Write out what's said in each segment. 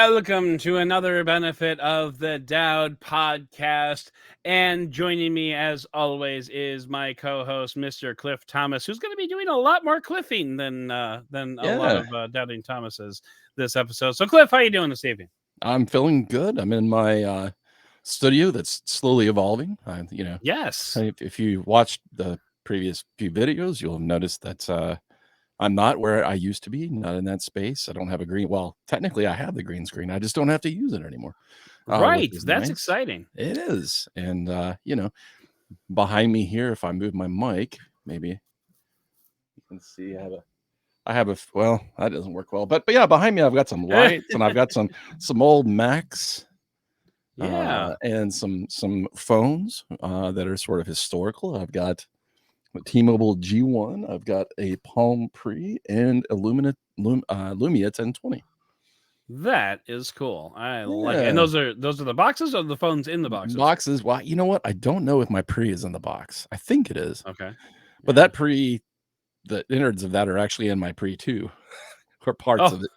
Welcome to another benefit of the Doud podcast. And joining me, as always, is my co-host, Mr. Cliff Thomas, who's going to be doing a lot more cliffing than a lot Yeah, of Doubting Thomases this episode. So, Cliff, how you doing this evening? I'm feeling good. I'm in my studio that's slowly evolving. Yes. If you watched the previous few videos, you'll have noticed that I'm not where I used to be, not in that space. I don't have a green. Well, technically, I have the green screen. I just don't have to use it anymore, which Right. is That's nice. exciting. It is. And, behind me here, if I move my mic, maybe you can see well, that doesn't work well, but yeah, behind me I've got some lights and I've got some old Macs Yeah. and some phones that are sort of historical. I've got a T-Mobile G1, I've got a Palm Pre and a Lumia 1020. That is cool. I like it. And Yeah, those are the boxes or the phones in the boxes? boxes. Well, you know what? I don't know if my Pre is in the box. I think it is, Okay. but Yeah. that Pre, the innards of that are actually in my Pre too, or parts Oh, of it.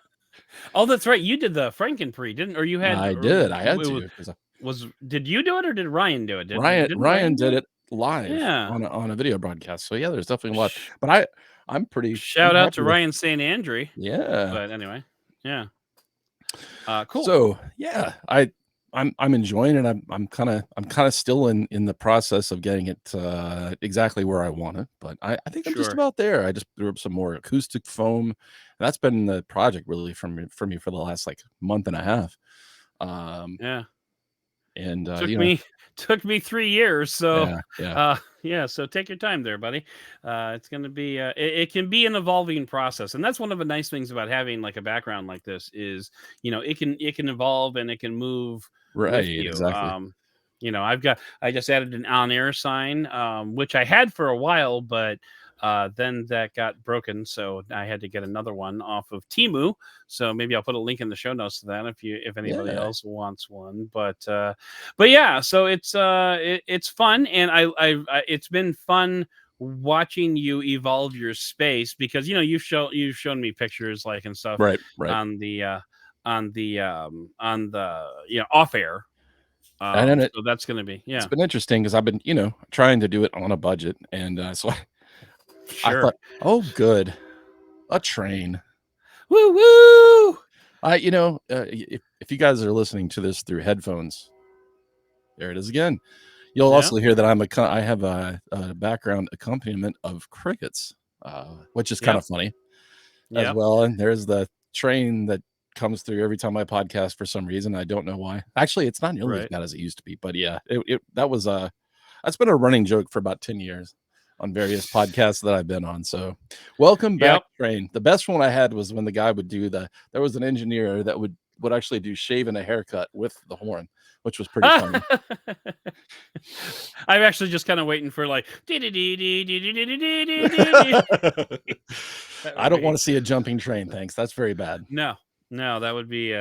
Oh, that's right. You did the Frankenprix, didn't? Or you had? I Or did. I had it to because was? Did you do it or did Ryan do it? Didn't Ryan Ryan do did it? it live Yeah. on a video broadcast. So yeah, there's definitely a lot. Sh- But I'm Shout out happy to with. Ryan St. Andre. Yeah. But anyway, yeah. Cool. So yeah, I'm enjoying it. I'm kind of still in the process of getting it exactly where I want it, but I think I'm just Sure. about there. I just threw up some more acoustic foam. That's been the project really for me for the last like month and a half. Um, Yeah. and Took me took me 3 years. So, yeah, yeah. So take your time there, buddy. It's gonna be. It can be an evolving process, and that's one of the nice things about having like a background like this is, it can evolve and it can move with right, you. exactly. I just added an on air sign, which I had for a while, but then that got broken, so I had to get another one off of Timu. So maybe I'll put a link in the show notes to that if anybody Yeah. else wants one. But yeah, so it's fun, and it's been fun watching you evolve your space because you've shown me pictures like and stuff Right, right. on the off air. And then So that's gonna be, it's yeah. been interesting because I've been, trying to do it on a budget, and so I Sure. thought, oh, good, a train. Woo woo. If you guys are listening to this through headphones, there it is again. You'll Yeah. also hear that I have a background accompaniment of crickets, which is kind Yep. of funny as Yep. well. And there's the train that comes through every time I podcast for some reason. I don't know why. Actually, it's not nearly as Right. bad as it used to be. But yeah, that's been a running joke for about 10 years on various podcasts that I've been on. So welcome back, Yep. train. The best one I had was when the guy would there was an engineer that would actually do shaving a haircut with the horn, which was pretty funny. I'm actually just kind of waiting for like that I would don't want be to see a jumping train, thanks. That's very bad. no, that would be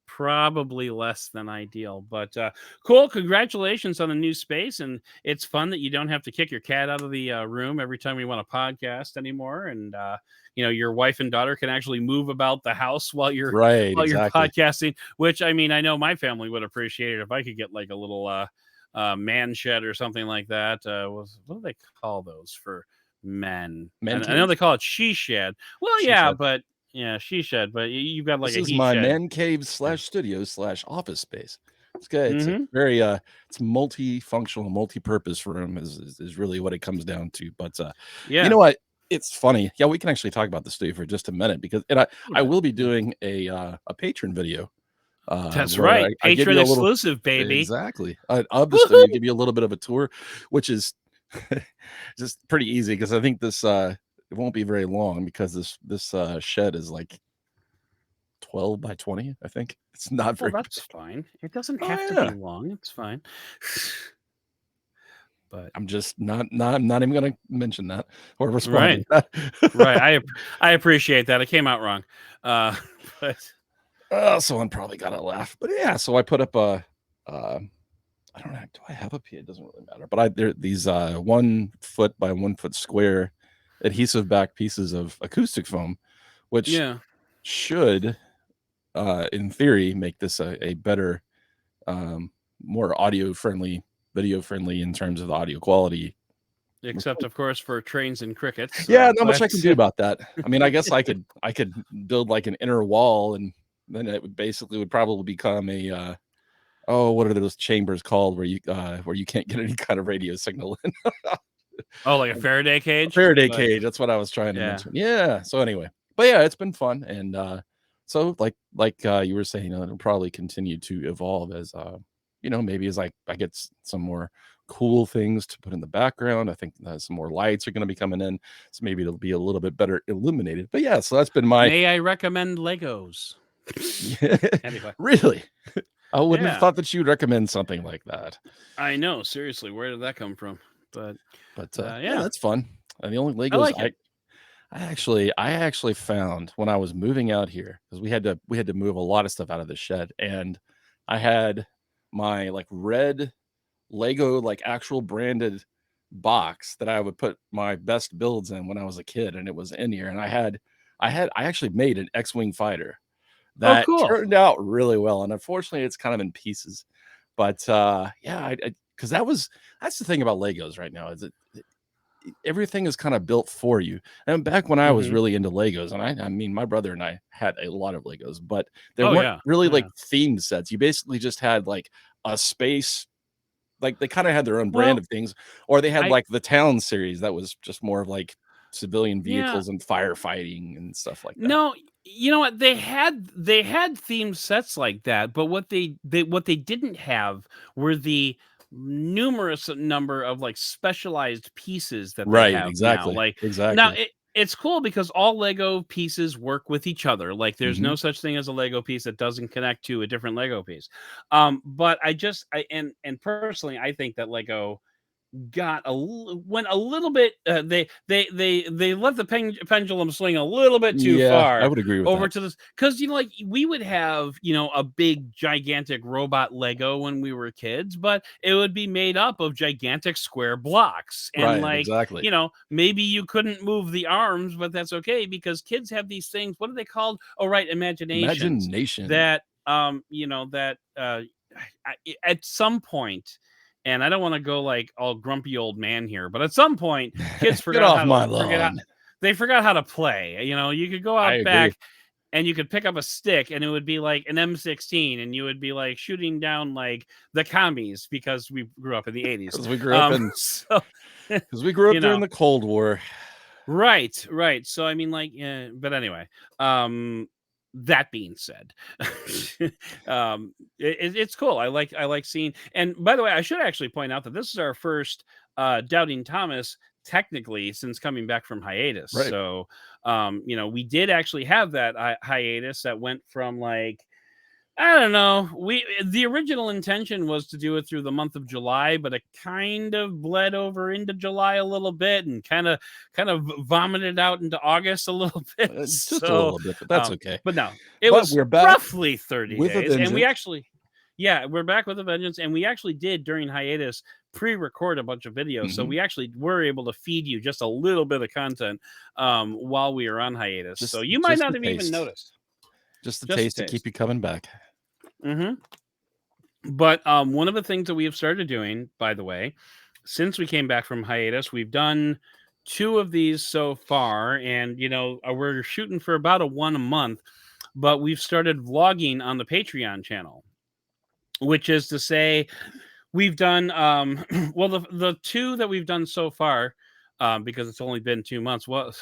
probably less than ideal, but cool. Congratulations on the new space, and it's fun that you don't have to kick your cat out of the room every time you want to podcast anymore, and your wife and daughter can actually move about the house while you're Right, while you're exactly. podcasting. Which I mean, I know my family would appreciate it if I could get like a little man shed or something like that. What do they call those for men? Man And I know cave? they call it she shed. Well, She yeah, said. but yeah, she shed, but you've got like This a is he my shed. man cave Yeah. slash studio slash office space. It's good. It's a Mm-hmm. very it's multifunctional, multi-purpose room is really what it comes down to. But you Yeah. know what? It's funny. Yeah, we can actually talk about the studio for just a minute because I Yeah. will be doing a patron video That's where right. I give Patron you a little exclusive, baby. exactly of the studio, Woohoo! give you a little bit of a tour, which is just pretty easy because I think this it won't be very long because this shed is like 12 by 20, I think. It's not Well, very that's fine. It doesn't Oh have to be yeah. long. It's fine. But I'm just not even gonna mention that or respond right, to that. right. I appreciate that. It came out wrong. Uh, but Someone probably got a laugh. But yeah, so I put up uh I don't know, do I have a P? It doesn't really matter. But there these 1 foot by 1 foot square adhesive back pieces of acoustic foam, which yeah. should in theory, make this a better, more audio friendly, video friendly in terms of the audio quality. Except, of course, for trains and crickets. Yeah, not much But I can do about that. I mean, I guess I could build like an inner wall, and then it would basically would probably become a oh, what are those chambers called where you can't get any kind of radio signal in? oh, like a Faraday A cage? Faraday But cage. That's what I was trying to yeah, mention. Yeah. So anyway, but yeah, it's been fun, and so like you were saying, it'll probably continue to evolve as maybe as I get some more cool things to put in the background. I think some more lights are going to be coming in, so maybe it'll be a little bit better illuminated. But yeah, so that's been my may I recommend Legos? Anyway, really. I wouldn't have yeah, thought that you'd recommend something like that. I know. Seriously, where did that come from? But But yeah, yeah, that's fun. And the only I Legos like it. I actually found when I was moving out here, because we had to move a lot of stuff out of the shed, and I had my like red Lego like actual branded box that I would put my best builds in when I was a kid, and it was in here. And I actually made an X-wing fighter Oh, that cool. turned out really well, and unfortunately it's kind of in pieces. But yeah, because that's the thing about Legos right now, is everything is kind of built for you. And back when I was Hmm. really into Legos, and I mean, my brother and I had a lot of Legos, but there Oh weren't yeah, really like yeah. themed sets. You basically just had like a space, like they kind of had their own brand Well, of things, or they had I like the Town series that was just more of like civilian yeah. vehicles and firefighting and stuff like that. No, you know what? They had themed sets like that, but what they didn't have were the numerous number of like specialized pieces that they Right, have now. exactly, Like now exactly. it's cool because all Lego pieces work with each other. Like there's Hmm. no such thing as a Lego piece that doesn't connect to a different Lego piece. But and personally I think that Lego went a little bit they let the pendulum swing a little bit too Yeah, I far would agree with over that. to this because like we would have a big gigantic robot Lego when we were kids, but it would be made up of gigantic square blocks, and Right, like exactly. maybe you couldn't move the arms, but that's okay because kids have these things. What are they called? Oh, right, imaginations. Imagination. That that at some point, and I don't want to go like all grumpy old man here, but at some point, kids Get forgot off how to my forget how lawn. they forgot how to play. You could go I out agree. back and you could pick up a stick and it would be like an M16 and you would be like shooting down like the commies because we grew up in the 80s. Because we grew up in So because we grew up you during know, the Cold War. right, right. So I mean, like, yeah, but anyway, that being said, it's cool. I like seeing. And by the way, I should actually point out that this is our first Doubting Thomas technically since coming back from hiatus. Right. So, we did actually have that hiatus that went from like I don't know. The original intention was to do it through the month of July, but it kind of bled over into July a little bit and kind of vomited out into August a little bit. Just a So, little bit, but that's okay. but no, it But was we're back roughly 30 with a days, and we vengeance. actually, yeah, we're back with a vengeance, and we actually did during hiatus pre-record a bunch of videos, so Mhm. we actually were able to feed you just a little bit of content while we were on hiatus. So you might Just not a have even taste. noticed, Just a just a taste to keep taste. you coming back. Hmm. But one of the things that we have started doing, by the way, since we came back from hiatus, we've done two of these so far, and we're shooting for about a one a month. But we've started vlogging on the Patreon channel, which is to say, we've done well the two that we've done so far, because it's only been 2 months. What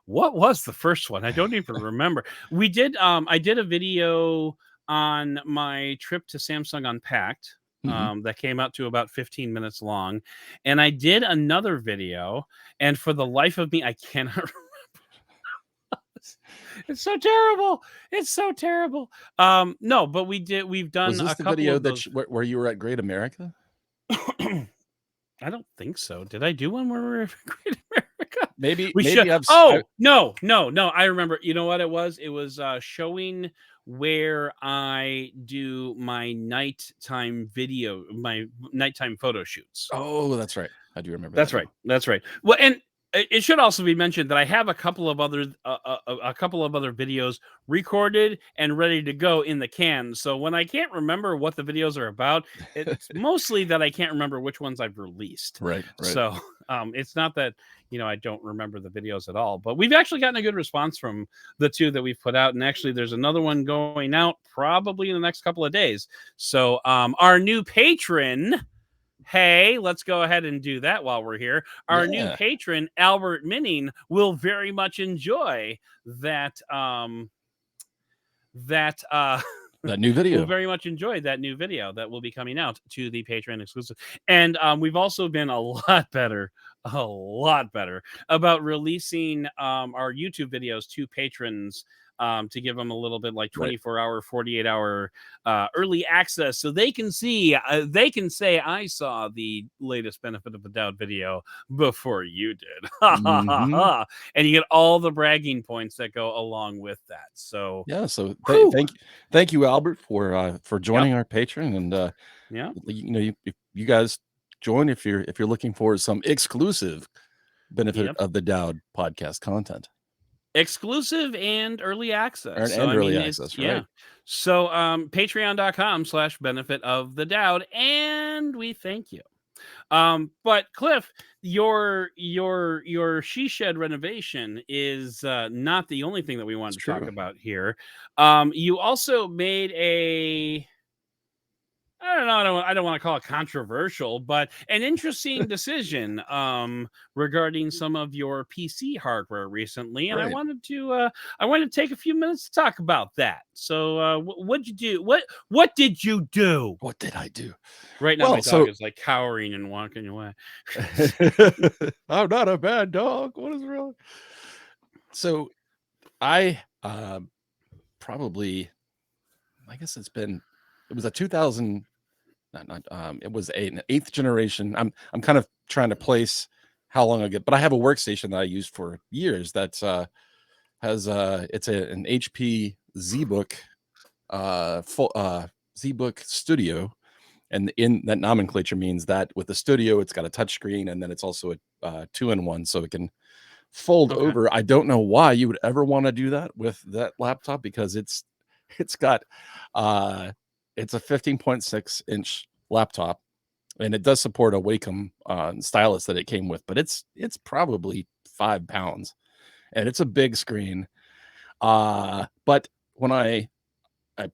was the first one? I don't even remember. I did a video on my trip to Samsung Unpacked, Mhm. that came out to about 15 minutes long. And I did another video, and for the life of me, I cannot. It's so terrible. It's so terrible. No, but we've Was done this a the couple video of that those. where you were at Great America? I don't think so. Did I do one where we were in Great America? Maybe We should. maybe I Oh, no, no, no. I remember. You know what it was? It was showing where I do my nighttime photo shoots. oh, that's right. I do remember that That's right. now. That's right. Well, and It should also be mentioned that I have a couple of other videos recorded and ready to go in the can. So when I can't remember what the videos are about, it's mostly that I can't remember which ones I've released. Right, right. So it's not that I don't remember the videos at all. But we've actually gotten a good response from the two that we've put out, and actually there's another one going out probably in the next couple of days. So our new patron. Hey, let's go ahead and do that while we're here. Our new Yeah. patron, Albert Minning, will very much enjoy that that That new will video. very much enjoy that new video that will be coming out to the Patreon exclusive. And we've also been a lot better about releasing our YouTube videos to patrons, to give them a little bit like Right. 24-hour, 48-hour early access, so they can see, they can say, I saw the latest Benefit of the Doubt video before you did. Mhm. And you get all the bragging points that go along with that. So Yeah, so whew. thank you, Albert, for Yep. joining our Patreon, and Yeah. you guys join if you're looking for some exclusive Benefit Yep. of the Doud podcast content Exclusive and early access. So and I early mean, it's access, yeah. right? So patreon.com/benefit of the doubt, and we thank you. But Cliff, your she shed renovation is not the only thing that we It's wanted to talk true. about here. You also made a, I don't know. I don't want to call it controversial, but an interesting decision regarding some of your PC hardware recently, and Right. I wanted to take a few minutes to talk about that. So, what'd you do? What did you do? What did I do? Right now, my Well, dog so is like cowering and walking away. I'm not a bad dog. What is wrong? So I probably, I guess it was a 2000, it was an eighth generation. I'm kind of trying to place how long ago, but I have a workstation that I used for years that's has it's an HP ZBook full ZBook Studio, and in that nomenclature means that with the Studio it's got a touchscreen, and then it's also a 2-in-1, so it can fold Okay. over. I don't know why you would ever want to do that with that laptop, because it's got it's a 15.6-inch laptop, and it does support a Wacom stylus that it came with, but it's probably 5 pounds, and it's a big screen. But when I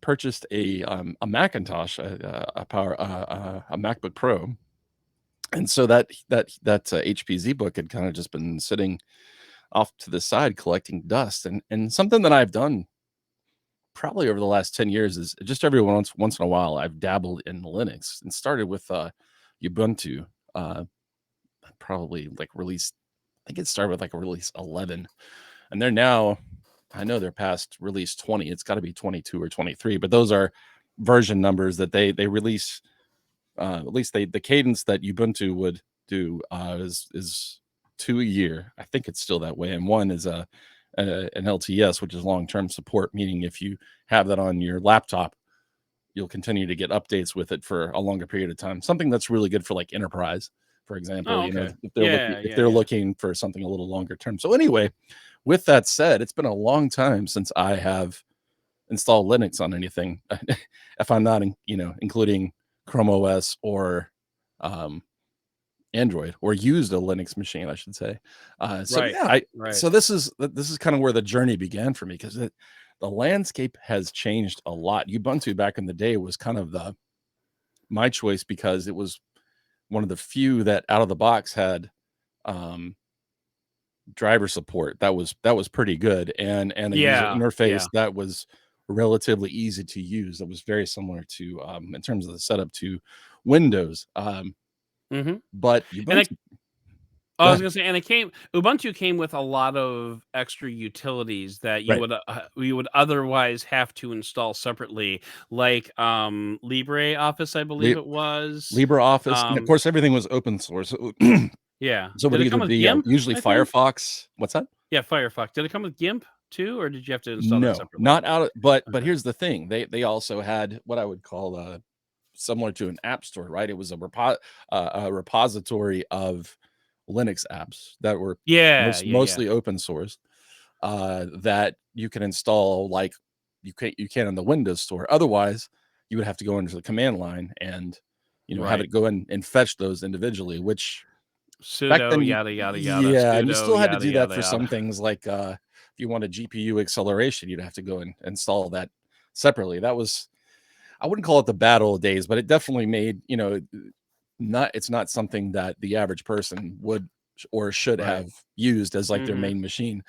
purchased a Macintosh, a MacBook Pro, and so that HP ZBook had kind of just been sitting off to the side collecting dust, and something that I've done probably over the last 10 years is just every once in a while I've dabbled in Linux, and started with Ubuntu, uh, probably like release. I think it started with like a release 11, and they're now, I know they're past release 20. It's got to be 22 or 23, but those are version numbers that they release. At least the cadence that Ubuntu would do is 2 a year. I think it's still that way, and one is an LTS, which is long term support, meaning if you have that on your laptop, you'll continue to get updates with it for a longer period of time. Something that's really good for like enterprise, for example. Oh, okay. If Yeah. if Yeah. they're Yeah. looking for something a little longer term. So anyway, with that said, it's been a long time since I have installed Linux on anything, if I'm not, including Chrome OS or um, Android, or used a Linux machine, I should say. So Right. yeah, Right. so this is kind of where the journey began for me, because the landscape has changed a lot. Ubuntu back in the day was kind of my choice, because it was one of the few that out of the box had um, driver support that was pretty good, and a user Yeah. interface Yeah. that was relatively easy to use, that was very similar to in terms of the setup to Windows. Mm-hmm. But And Ubuntu, I go was ahead. gonna say, and it came Ubuntu came with a lot of extra utilities that Right. you would otherwise have to install separately, like LibreOffice, I believe Li- it was. LibreOffice, and of Um, course everything was open source. So, yeah. so it Did would it come either with be GIMP? usually I think. Firefox. What's that? Yeah, Firefox. Did it come with GIMP too, or did you have to install that No, separately? not out of, but Okay. here's the thing. They also had what I would call similar to an app store, right? It was a repository of Linux apps that were Yeah, yeah, yeah. mostly open source, that you can install like you can in the Windows Store. Otherwise, you would have to go into the command line and have Right. it go in and fetch those individually. Which back Sudo then, yada yada yada. yeah, and you Sudo still had to yada do that yada for some yada. things like if you want a GPU acceleration, you'd have to go and install that separately. That was, I wouldn't call it the bad old days, but it definitely made, not it's not something that the average person would or should Right. have used as like their Mhm. main machine.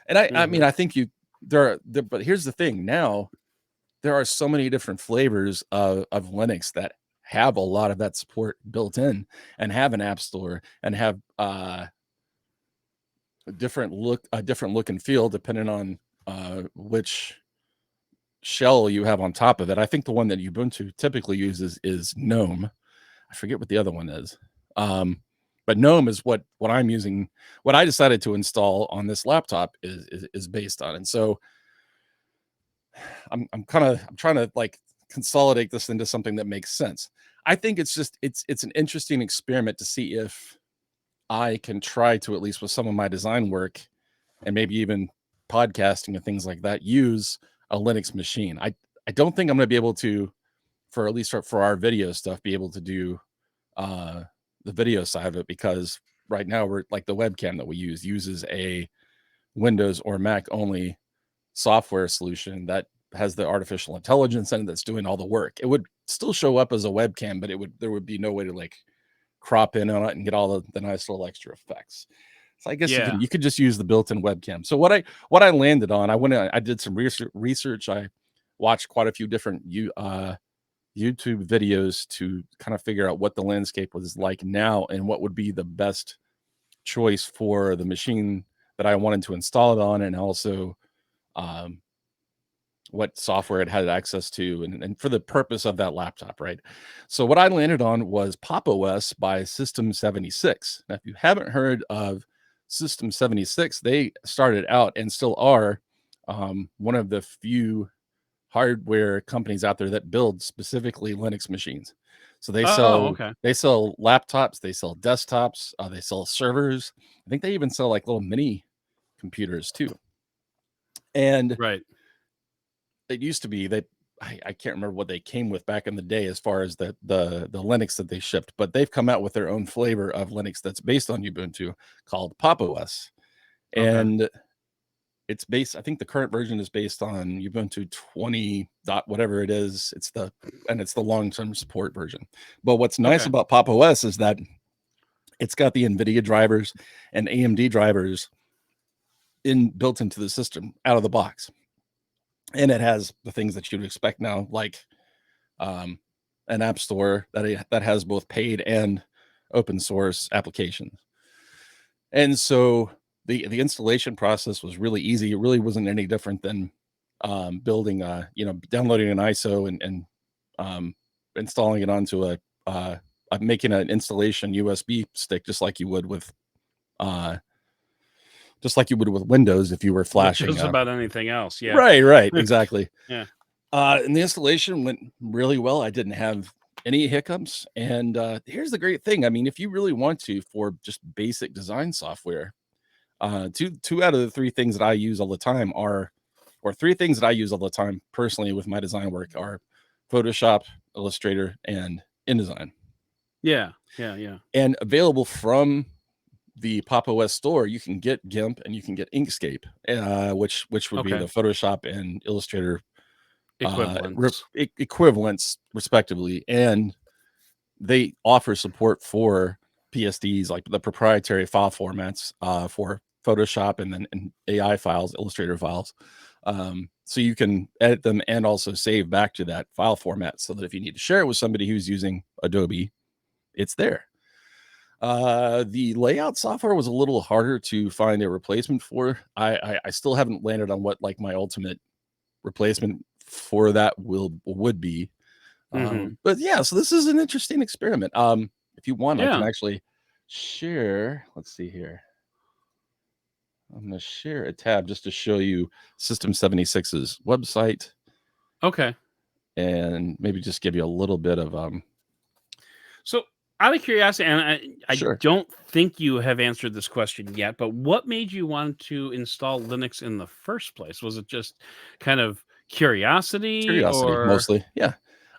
And I mean, Mhm. I think but here's the thing. Now there are so many different flavors of Linux that have a lot of that support built in and have an app store and have a different look and feel depending on which shell you have on top of it. I think the one that Ubuntu typically uses is GNOME. I forget what the other one is. But GNOME is what I'm using, what I decided to install on this laptop is based on. And so I'm trying to like consolidate this into something that makes sense. I think it's an interesting experiment to see if I can try to, at least with some of my design work and maybe even podcasting and things like that, use a Linux machine. I don't think I'm going to be able to, for at least for our video stuff, be able to do uh, the video side of it, because right now we're like the webcam that we use uses a Windows or Mac only software solution that has the artificial intelligence in it that's doing all the work. It would still show up as a webcam, but there would be no way to like crop in on it and get all the nice little extra effects. So I guess Yeah. you could just use the built-in webcam. So what I landed on, I did some research. I watched quite a few different YouTube videos to kind of figure out what the landscape was like now and what would be the best choice for the machine that I wanted to install it on, and also um, what software it had access to, and for the purpose of that laptop, right? So what I landed on was Pop! OS by System 76. Now, if you haven't heard of System 76, they started out and still are one of the few hardware companies out there that build specifically Linux machines. So Oh, okay. they sell laptops, they sell desktops, they sell servers. I think they even sell like little mini computers too. And Right. it used to be that I can't remember what they came with back in the day as far as the Linux that they shipped, but they've come out with their own flavor of Linux that's based on Ubuntu called Pop! OS. Okay. And it's based, I think the current version is based on Ubuntu 20 dot whatever it is. It's the long-term support version. But what's nice Okay. about Pop! OS is that it's got the NVIDIA drivers and AMD drivers built into the system out of the box. And it has the things that you'd expect now, like um, an app store that has both paid and open source applications. And so the installation process was really easy. It really wasn't any different than building downloading an ISO and um, installing it onto making an installation USB stick, uh, just like you would with Windows if you were With flashing. just about anything else. Yeah. Right, exactly. Yeah. And the installation went really well. I didn't have any hiccups. And here's the great thing. I mean, if you really want to, for just basic design software, two out of the three things that I use all the time or three things that I use all the time personally with my design work are Photoshop, Illustrator, and InDesign. Yeah. Yeah. Yeah. And available from the Pop! OS store, you can get GIMP and you can get Inkscape, which would be Okay. the Photoshop and Illustrator Equivalents. equivalents respectively, and they offer support for PSDs, like the proprietary file formats for Photoshop and AI files, Illustrator files. So you can edit them and also save back to that file format, so that if you need to share it with somebody who's using Adobe, it's there. The layout software was a little harder to find a replacement for. I still haven't landed on what like my ultimate replacement for that would be. Hmm. But yeah, so this is an interesting experiment. If you want, I can Yeah. actually share. Let's see here. I'm going to share a tab just to show you System 76's website Okay. and maybe just give you a little bit of So Out of curiosity, and I Sure. don't think you have answered this question yet, but what made you want to install Linux in the first place? Was it just kind of curiosity Curiosity, or mostly. Yeah.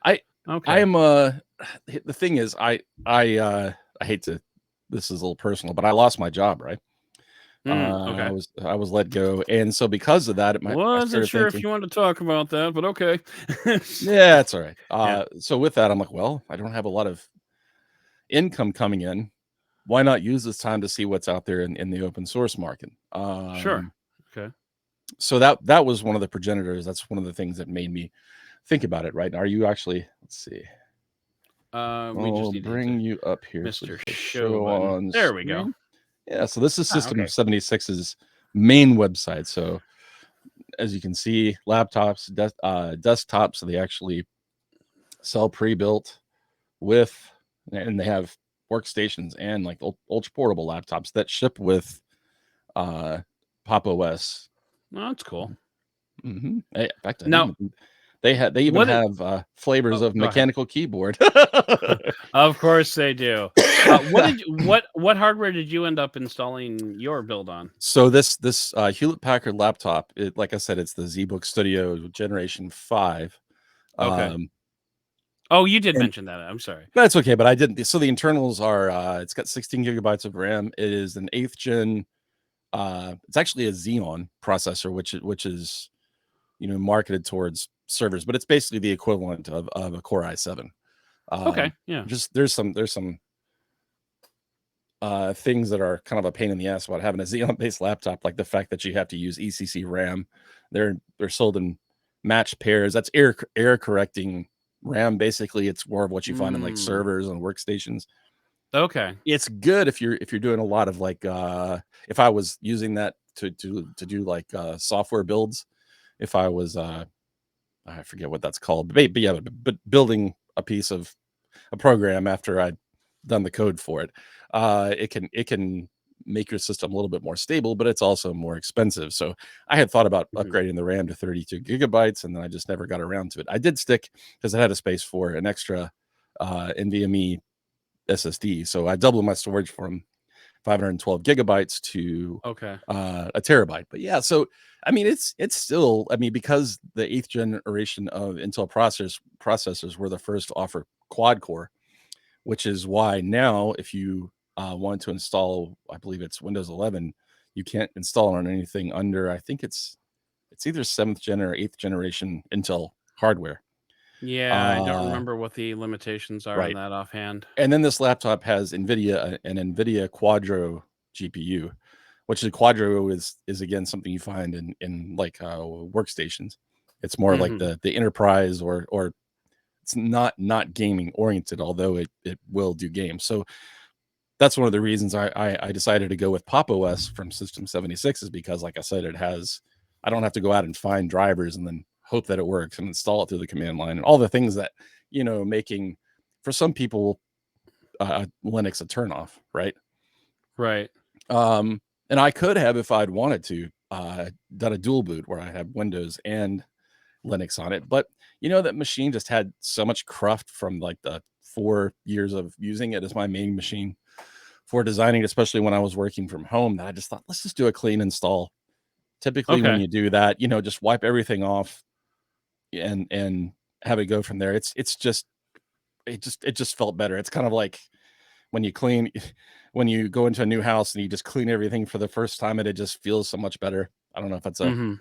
I I okay. am the thing is I hate to this is a little personal, but I lost my job, right? Okay. I was let go, and so because of that, I Wasn't started sure if thinking, you wanted to talk about that, but okay. yeah, it's all right. Yeah, So with that, I'm like, well, I don't have a lot of income coming in. Why not use this time to see what's out there in the open source market? sure. Okay. So that was one of the progenitors. That's one of the things that made me think about it. Right? Are you actually? Let's see. We just I'll need to hit the bring you up here so Mr. to Show show button. on There we go. screen. Yeah. So this is Ah, System okay. 76's main website. So as you can see, laptops, desktops, they actually sell pre-built with, and they have workstations and like ultra portable laptops that ship with uh, Pop OS. Well, that's cool. In fact, I Now, think they even what? have flavors Oh, of go ahead. mechanical keyboard. Of course they do. What hardware did you end up installing your build on? So this Hewlett Packard laptop, like I said, it's the ZBook Studio Generation 5. Okay. Um, Oh, you did and mention that. I'm sorry. that's okay, but I didn't. So the internals are it's got 16 gigabytes of RAM. It is an 8th gen. It's actually a Xeon processor, which is marketed towards servers, but it's basically the equivalent of a Core i7. Okay. Yeah. Just there's some things that are kind of a pain in the ass about having a Xeon based laptop, like the fact that you have to use ECC RAM. They're sold in matched pairs. That's error correcting RAM. Basically, it's more of what you find in like Mm, servers and workstations. okay. It's good if you're doing a lot of like if I was using that to do like software builds. If I was I forget what that's called, but yeah, but building a piece of a program after I'd done the code for it, it can make your system a little bit more stable, but it's also more expensive. So I had thought about Mhm. upgrading the RAM to 32 gigabytes, and then I just never got around to it. I did stick because I had a space for an extra NVMe SSD, so I doubled my storage from 512 gigabytes to Okay. a terabyte. But yeah, so I mean, it's still, I mean, because the 8th generation of Intel processors were the first to offer quad core, which is why now if you want to install, I believe it's Windows 11, you can't install it on anything under, I think it's either 7th gen or 8th generation Intel hardware. Yeah, I don't Uh, remember what the limitations are on right. that offhand. And then this laptop has an NVIDIA Quadro GPU, which is Quadro is again something you find in like workstations. It's more like Hmm. the enterprise or it's not gaming oriented, although it will do games. So that's one of the reasons I decided to go with Pop OS from System 76 is because, like I said, it has, I don't have to go out and find drivers and then hope that it works and install it through the command line and all the things that making for some people Linux a turnoff, right? Right. Um, and I could have, if I'd wanted to, done a dual boot where I have Windows and Linux on it. But that machine just had so much cruft from like the 4 years of using it as my main machine for designing, especially when I was working from home, that I just thought, let's just do a clean install. Typically, when Okay. you do that, just wipe everything off and have it go from there. It just felt better. It's kind of like when you clean when you go into a new house and you just clean everything for the first time and it just feels so much better. I don't know if that's a Hmm.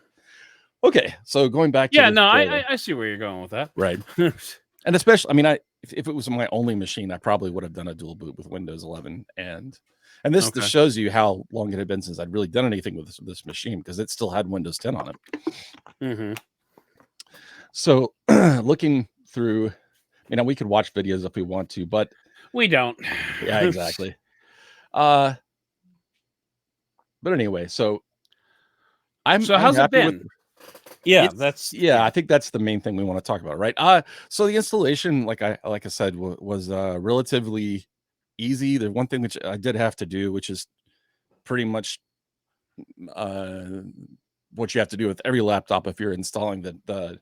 okay. So going back to Yeah. this No, I see where you're going with that. right. And especially, I mean, if it was my only machine, I probably would have done a dual boot with Windows 11 and this Okay. shows you how long it had been since I'd really done anything with this machine because it still had Windows 10 on it. Hmm. So looking through, we could watch videos if we want to, but We don't. yeah, exactly. Uh, but anyway, so So I'm how's it happy with been? Yeah, it's that's yeah, yeah. I think that's the main thing we want to talk about, right? So the installation, like I said, was relatively easy. The one thing which I did have to do, which is pretty much uh what you have to do with every laptop if you're installing the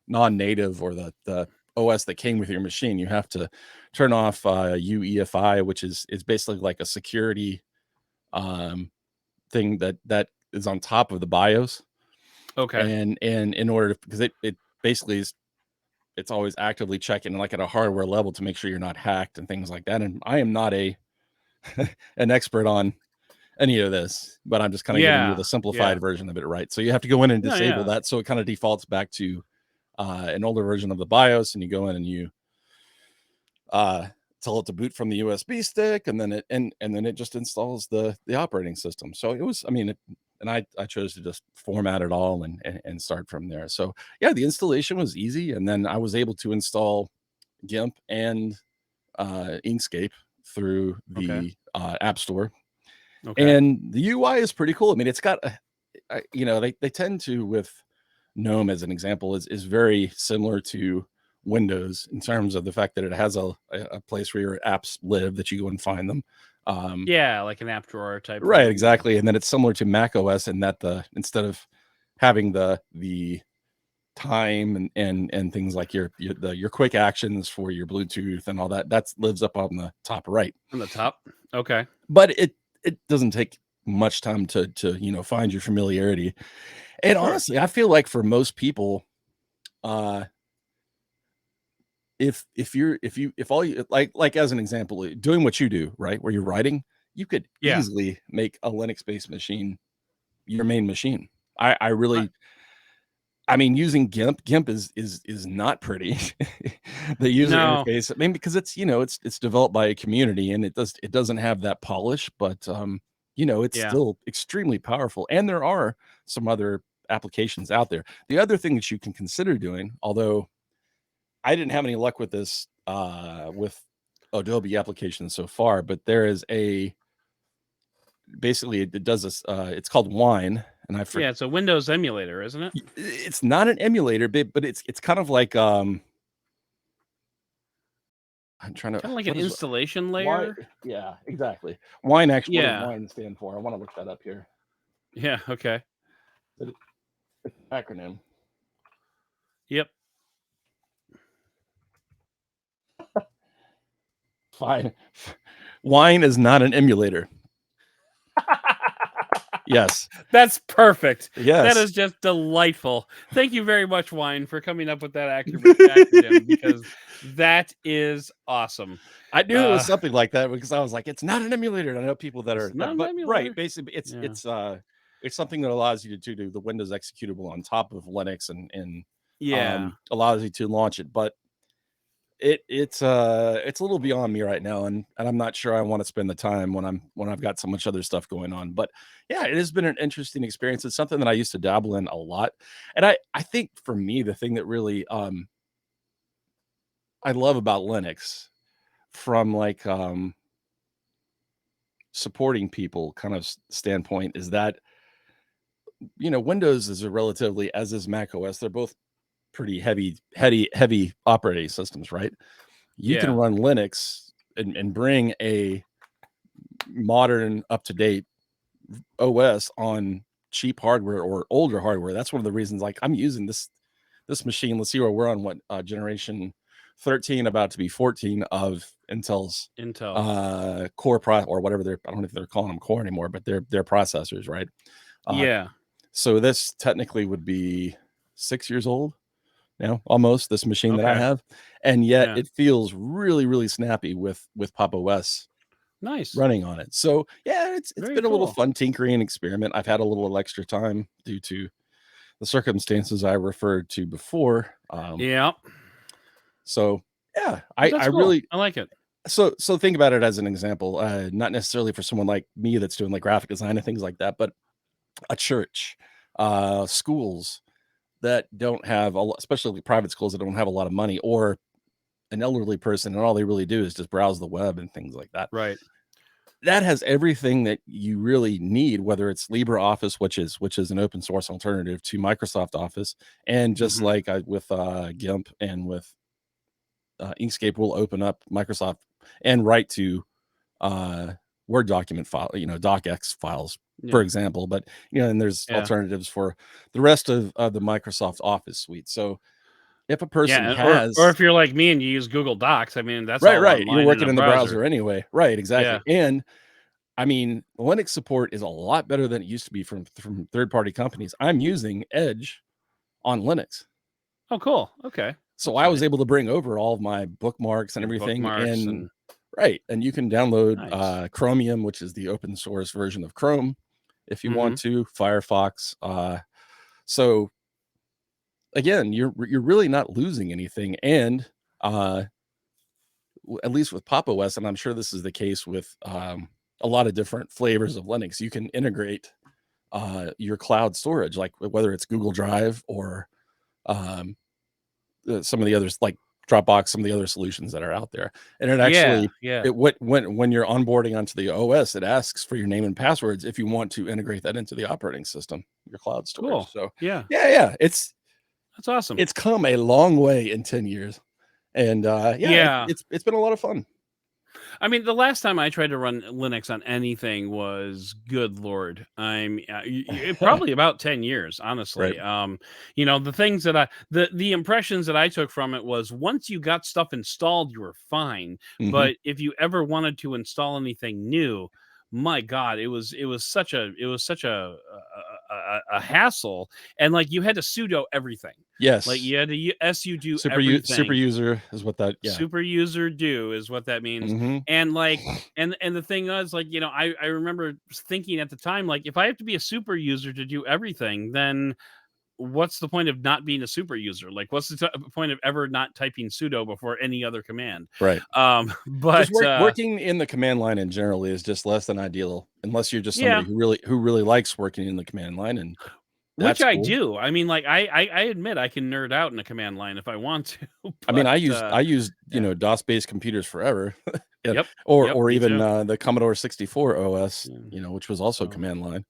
non-native or the OS that came with your machine. You have to turn off UEFI, which is basically like a security thing that is on top of the BIOS. Okay. And in order to, because it basically is, it's always actively checking like at a hardware level to make sure you're not hacked and things like that. And I am not an expert on any of this, but I'm just kind of giving you Yeah. the simplified Yeah. version of it, right? So you have to go in and No, disable yeah. that, so it kind of defaults back to an older version of the BIOS, and you go in and you tell it to boot from the USB stick, and then it just installs the operating system. So it was, I mean, and I chose to just format it all and start from there. So yeah, the installation was easy, and then I was able to install GIMP and Inkscape through Okay. the App Store. Okay. And the UI is pretty cool. I mean, it's got, they tend to, with GNOME as an example, is very similar to Windows in terms of the fact that it has a place where your apps live, that you go and find them. Yeah, like an app drawer type Right, thing. exactly. And then it's similar to Mac OS in that instead of having the time and things like your quick actions for your Bluetooth and all that lives up on the top right. On the top. Okay. But it doesn't take much time to find your familiarity. And Sure. honestly, I feel like for most people, if all you like as an example, doing what you do, right, where you're writing, you could Yeah. easily make a Linux-based machine your main machine. I Uh, really, I mean, using GIMP is not pretty. The user no. interface, I mean, because it's, it's developed by a community, and it doesn't have that polish, but it's Yeah. still extremely powerful. And there are some other applications out there. The other thing that you can consider doing, although I didn't have any luck with this with Adobe applications so far, but there is basically it does this. It's called Wine, and I Yeah, forget. it's a Windows emulator, isn't it? It's not an emulator, but it's kind of like I'm trying to, Kind of like an what is installation why? layer. Yeah, exactly. Wine actually, what does Yeah. Wine stand for? I want to look that up here. Yeah. Okay. It's an acronym. Yep. Fine. Wine is not an emulator. Yes. That's perfect. That Yes. is just delightful. Thank you very much, Wine, for coming up with that acronym because that is awesome. I knew it was something like that because I was like, it's not an emulator. And I know people that It's are not that, an but right, emulator. basically Yeah. it's something that allows you to do the Windows executable on top of Linux and Yeah. allows you to launch it. But it's a little beyond me right now, and I'm not sure I want to spend the time when I've got so much other stuff going on. But yeah, it has been an interesting experience. It's something that I used to dabble in a lot. And I think for me, the thing that really I love about Linux from like supporting people kind of standpoint is that Windows is a relatively, as is Mac OS, they're both pretty heavy operating systems, right? You can Yeah. run Linux and bring a modern, up-to-date OS on cheap hardware or older hardware. That's one of the reasons, like, I'm using this machine. Let's see where we're on, what generation 13, about to be 14 of Intel's Intel. core or whatever I don't know if they're calling them core anymore, but they're processors, right? Uh, Yeah. so this technically would be 6 years old now, almost, this machine that I Okay. have, and yet Yeah. it feels really, really snappy with Pop OS Nice. running on it. So yeah, it's Very been a little cool. fun tinkering experiment. I've had a little extra time due to the circumstances I referred to before. Yeah. So yeah, But I that's cool. really, I like it. so think about it as an example, not necessarily for someone like me that's doing like graphic design and things like that, but a church, schools that don't have especially private schools that don't have a lot of money, or an elderly person and all they really do is just browse the web and things like that. Right. That has everything that you really need, whether it's LibreOffice, which is an open source alternative to Microsoft Office, and just Hmm. like with GIMP and with Inkscape, will open up Microsoft and write to uh, Word document file, docx files, for Yeah. example. But and there's Yeah. alternatives for the rest of the Microsoft Office suite. So if a person Yeah, or has if you're like me and you use Google Docs, I mean, that's right, all right, you're online in working a in the browser. browser anyway. Right, Yeah. exactly. And I mean, Linux support is a lot better than it used to be from third-party companies. I'm using Edge on Linux. Oh, cool. Okay. So That's I was nice. able to bring over all of my bookmarks and Your everything bookmarks and and right, and you can download nice. Chromium, which is the open source version of Chrome if you want Mhm. to, Firefox. So again, you're really not losing anything. And at least with Pop! OS, and I'm sure this is the case with a lot of different flavors of Linux, you can integrate your cloud storage, like whether it's Google Drive or um, some of the others, like Dropbox, some of the other solutions that are out there. And it Yeah, actually, yeah. when you're onboarding onto the OS, it asks for your name and passwords if you want to integrate that into the operating system, your cloud storage. Cool. So Yeah. yeah, That's awesome. it's come a long way in 10 years. And yeah, Yeah. it's been a lot of fun. I mean, the last time I tried to run Linux on anything was, good lord, probably about 10 years, Right. honestly. The things that the impressions that I took from it was once you got stuff installed, you were fine. Hmm. But if you ever wanted to install anything new, my God, it was such a hassle, and like you had to sudo everything. Like Yes. you had to sudo Super everything. user is what that, yeah. Super user do is what that means. Hmm. And like and the thing is, like, I remember thinking at the time, like, if I have to be a super user to do everything, then what's the point of not being a super user? Like, what's the point of ever not typing sudo before any other command? Right. Just But working in the command line in general is just less than ideal, unless you're just somebody yeah, who really likes working in the command line, and which that's I cool. do. I mean, like, I admit I can nerd out in a command line if I want to. I mean, But I used yeah, DOS-based computers forever, yeah, yep, yep, or me even too. the Commodore 64 OS, Yeah. which was also So command line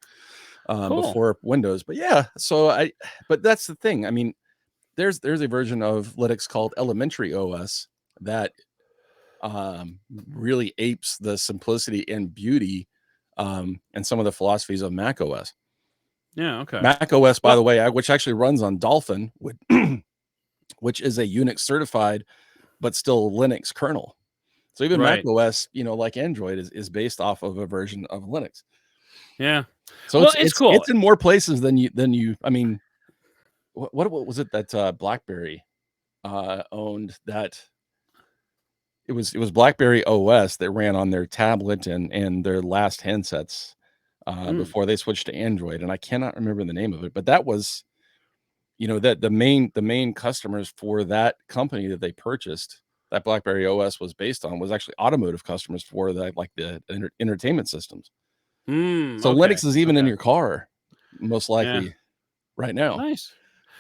cool. before Windows. But yeah, but that's the thing. I mean, there's a version of Linux called Elementary OS that really apes the simplicity and beauty and some of the philosophies of Mac OS. Yeah. Okay. Mac OS, by Well, the way, which actually runs on Dolphin, which is a Unix certified but still Linux kernel. So even Mac right. OS, like Android, is based off of a version of Linux. Yeah. So Well, it's it's it's cool. it's in more places than you. I mean, what was it that BlackBerry owned? That it was BlackBerry OS that ran on their tablet and their last handsets Mm. before they switched to Android, and I cannot remember the name of it, but that was that the main customers for that company that they purchased, that BlackBerry OS was based on, was actually automotive customers for that, like the entertainment systems. So Okay. Linux is even in Okay. your car, most Yeah. likely right now. Nice.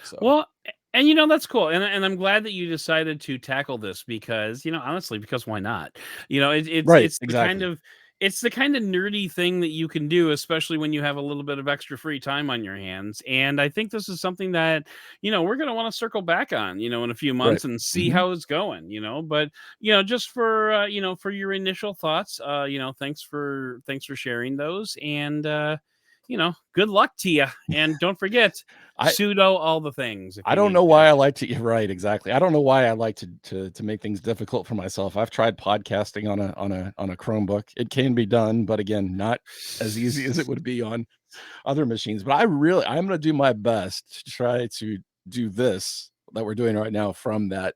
So Well, and that's cool, and I'm glad that you decided to tackle this because, honestly, because why not? It's right, it's the kind exactly. of nerdy thing that you can do, especially when you have a little bit of extra free time on your hands. And I think this is something that we're gonna want to circle back on, in a few Right. months and see Mhm. how it's going. But just for for your initial thoughts, thanks for sharing those, and good luck to you. And don't forget I sudo all the things if I you don't need know to. why I like to right, exactly. I don't know why I like to make things difficult for myself. I've tried podcasting on a Chromebook. It can be done, but again, not as easy as it would be on other machines. But I'm gonna do my best to try to do this that we're doing right now from that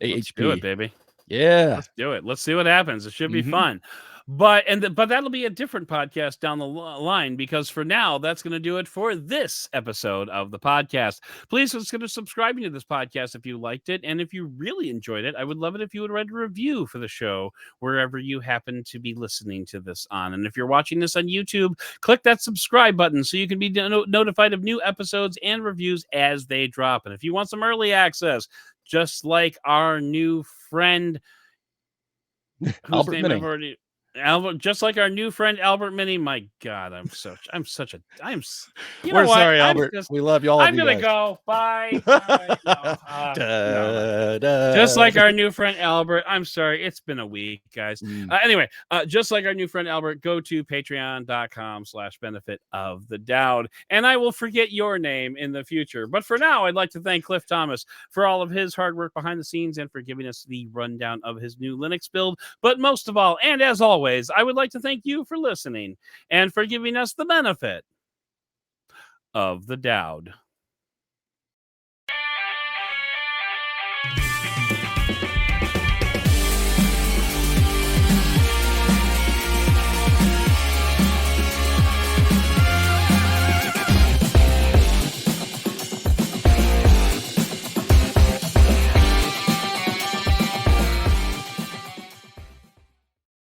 Let's do it, AHP. baby. Yeah. Let's do it. Let's see what happens. It should be Mhm. fun. But that'll be a different podcast down the line, because for now that's going to do it for this episode of the podcast. Please consider subscribing to this podcast if you liked it, and if you really enjoyed it, I would love it if you would write a review for the show wherever you happen to be listening to this on. And if you're watching this on YouTube, click that subscribe button so you can be notified of new episodes and reviews as they drop. And if you want some early access, just like our new friend, whose Albert name I've Minning. already. Albert, just like our new friend Albert Mini. My God, I'm such a, you know We're what? sorry, Albert. We love all of I'm you gonna guys. go. Bye. Bye. No, no. Da, Just like da. our new friend Albert. I'm sorry, it's been a week, guys. Mm. Anyway, just like our new friend Albert, go to patreon.com/benefit of the Doud, and I will forget your name in the future. But for now, I'd like to thank Cliff Thomas for all of his hard work behind the scenes and for giving us the rundown of his new Linux build. But most of all, and as always, I would like to thank you for listening and for giving us the benefit of the Doud.